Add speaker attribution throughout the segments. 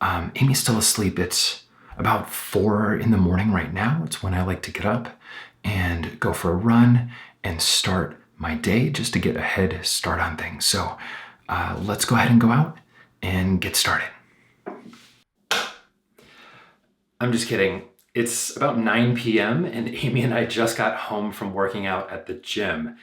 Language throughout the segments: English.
Speaker 1: Amy's still asleep. It's about 4 in the morning right now. It's when I like to get up and go for a run and start my day just to get a head start on things. So let's go ahead and go out and get started. I'm just kidding. It's about 9 p.m. and Amy and I just got home from working out at the gym.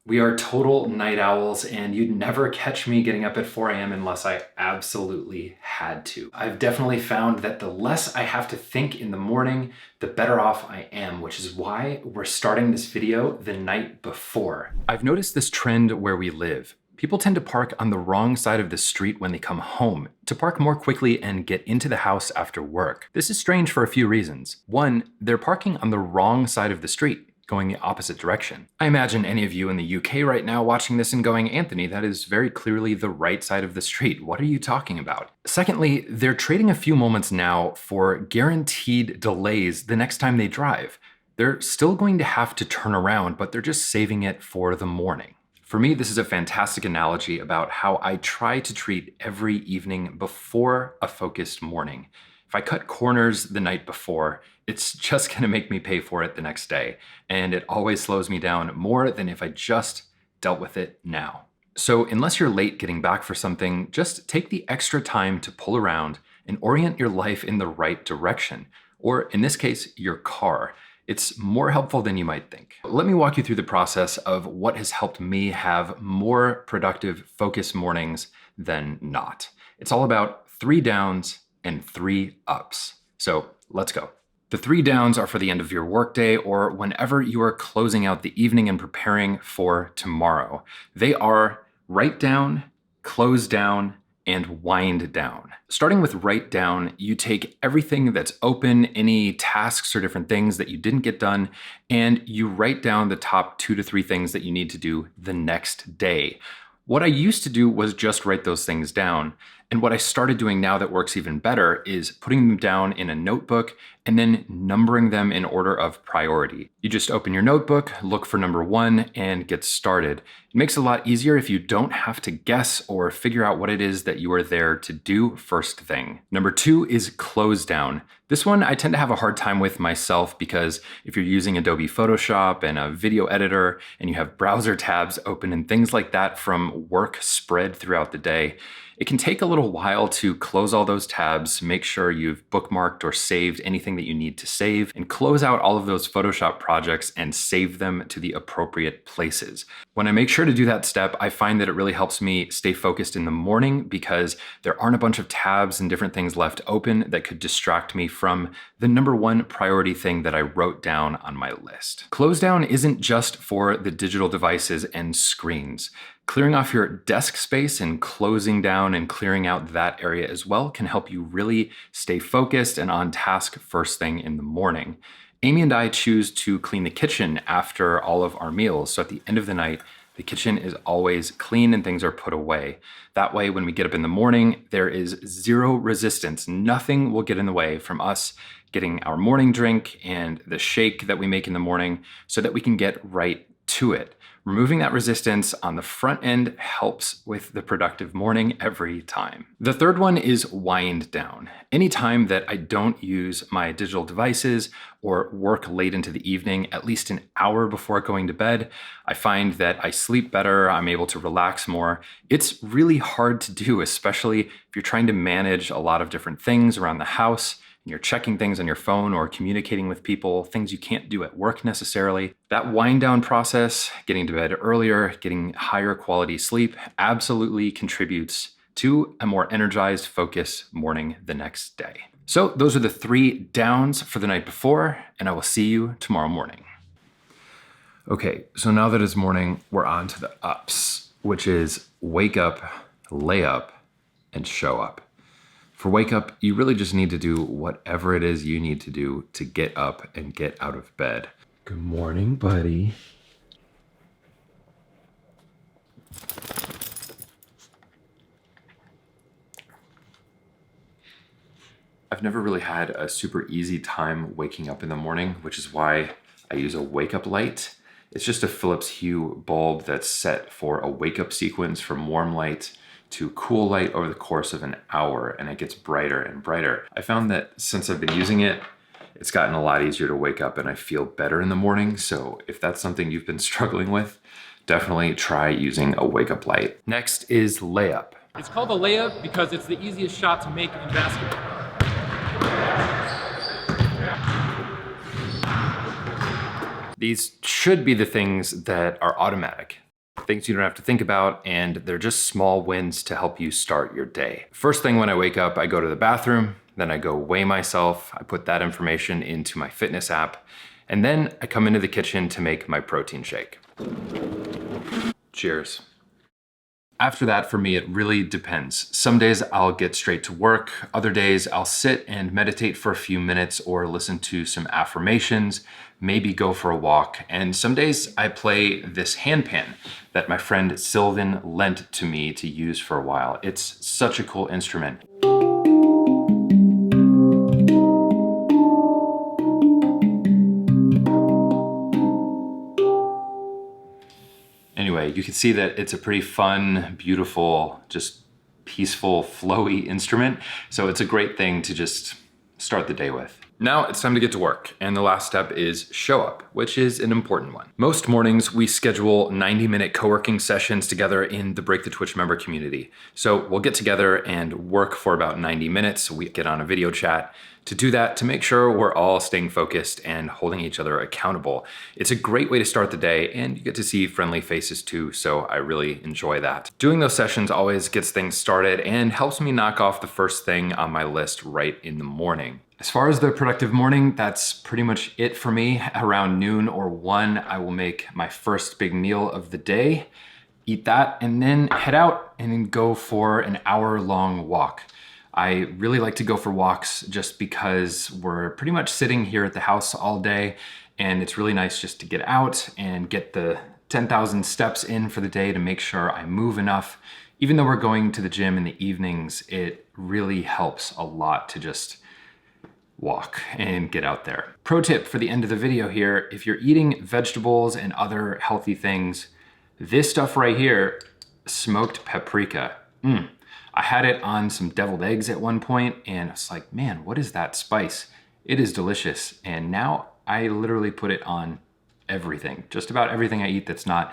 Speaker 1: We are total night owls, and you'd never catch me getting up at 4 a.m. unless I absolutely had to. I've definitely found that the less I have to think in the morning, the better off I am, which is why we're starting this video the night before. I've noticed this trend where we live. People tend to park on the wrong side of the street when they come home, to park more quickly and get into the house after work. This is strange for a few reasons. One, they're parking on the wrong side of the street, going the opposite direction. I imagine any of you in the UK right now watching this and going, Anthony, that is very clearly the right side of the street. What are you talking about? Secondly, they're trading a few moments now for guaranteed delays the next time they drive. They're still going to have to turn around, but they're just saving it for the morning. For me, this is a fantastic analogy about how I try to treat every evening before a focused morning. If I cut corners the night before, it's just gonna make me pay for it the next day. And it always slows me down more than if I just dealt with it now. So unless you're late getting back for something, just take the extra time to pull around and orient your life in the right direction. Or in this case, your car. It's more helpful than you might think. Let me walk you through the process of what has helped me have more productive, focused mornings than not. It's all about 3 downs and 3 ups. So let's go. The 3 downs are for the end of your workday or whenever you are closing out the evening and preparing for tomorrow. They are write down, close down, and wind down. Starting with write down, you take everything that's open, any tasks or different things that you didn't get done, and you write down the top 2 to 3 things that you need to do the next day. What I used to do was just write those things down. And what I started doing now that works even better is putting them down in a notebook and then numbering them in order of priority. You just open your notebook, look for number 1, and get started. It makes it a lot easier if you don't have to guess or figure out what it is that you are there to do first thing. Number 2 is close down. This one I tend to have a hard time with myself because if you're using Adobe Photoshop and a video editor and you have browser tabs open and things like that from work spread throughout the day, it can take a little while to close all those tabs, make sure you've bookmarked or saved anything that you need to save, and close out all of those Photoshop projects and save them to the appropriate places. When I make sure to do that step, I find that it really helps me stay focused in the morning because there aren't a bunch of tabs and different things left open that could distract me from the number 1 priority thing that I wrote down on my list. Close down isn't just for the digital devices and screens. Clearing off your desk space and closing down and clearing out that area as well can help you really stay focused and on task first thing in the morning. Amy and I choose to clean the kitchen after all of our meals. So at the end of the night, the kitchen is always clean and things are put away. That way, when we get up in the morning, there is 0 resistance. Nothing will get in the way from us getting our morning drink and the shake that we make in the morning so that we can get right to it. Removing that resistance on the front end helps with the productive morning every time. The third one is wind down. Anytime that I don't use my digital devices or work late into the evening, at least an hour before going to bed, I find that I sleep better, I'm able to relax more. It's really hard to do, especially if you're trying to manage a lot of different things around the house. You're checking things on your phone or communicating with people, things you can't do at work necessarily. That wind down process, getting to bed earlier, getting higher quality sleep, absolutely contributes to a more energized, focused morning the next day. So those are the 3 downs for the night before, and I will see you tomorrow morning. Okay, so now that it's morning, we're on to the ups, which is wake up, lay up, and show up. For wake up, you really just need to do whatever it is you need to do to get up and get out of bed. Good morning, buddy. I've never really had a super easy time waking up in the morning, which is why I use a wake up light. It's just a Philips Hue bulb that's set for a wake up sequence from warm light to cool light over the course of an hour, and it gets brighter and brighter. I found that since I've been using it, it's gotten a lot easier to wake up and I feel better in the morning. So if that's something you've been struggling with, definitely try using a wake up light. Next is layup.
Speaker 2: It's called a layup because it's the easiest shot to make in basketball.
Speaker 1: These should be the things that are automatic, things you don't have to think about, and they're just small wins to help you start your day. First thing when I wake up, I go to the bathroom, then I go weigh myself, I put that information into my fitness app, and then I come into the kitchen to make my protein shake. Cheers. After that, for me, it really depends. Some days I'll get straight to work. Other days I'll sit and meditate for a few minutes or listen to some affirmations, maybe go for a walk. And some days I play this handpan that my friend Sylvan lent to me to use for a while. It's such a cool instrument. Anyway, you can see that it's a pretty fun, beautiful, just peaceful, flowy instrument. So it's a great thing to just start the day with. Now it's time to get to work, and the last step is show up, which is an important one. Most mornings we schedule 90-minute co-working sessions together in the Break the Twitch member community. So we'll get together and work for about 90 minutes. We get on a video chat to do that, to make sure we're all staying focused and holding each other accountable. It's a great way to start the day, and you get to see friendly faces too, so I really enjoy that. Doing those sessions always gets things started and helps me knock off the first thing on my list right in the morning. As far as the productive morning, that's pretty much it for me. Around noon or 1, I will make my first big meal of the day, eat that, and then head out and then go for an hour-long walk. I really like to go for walks just because we're pretty much sitting here at the house all day, and it's really nice just to get out and get the 10,000 steps in for the day to make sure I move enough. Even though we're going to the gym in the evenings, it really helps a lot to just walk and get out there. Pro tip for the end of the video here, if you're eating vegetables and other healthy things, this stuff right here, smoked paprika. I had it on some deviled eggs at one point and I was like, man, what is that spice? It is delicious. And now I literally put it on everything. Just about everything I eat that's not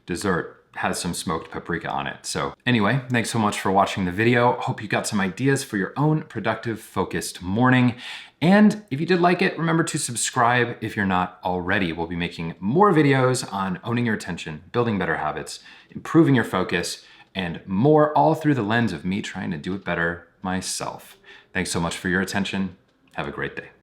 Speaker 1: dessert has some smoked paprika on it. So anyway, thanks so much for watching the video. Hope you got some ideas for your own productive, focused morning. And if you did like it, remember to subscribe if you're not already. We'll be making more videos on owning your attention, building better habits, improving your focus, and more, all through the lens of me trying to do it better myself. Thanks so much for your attention. Have a great day.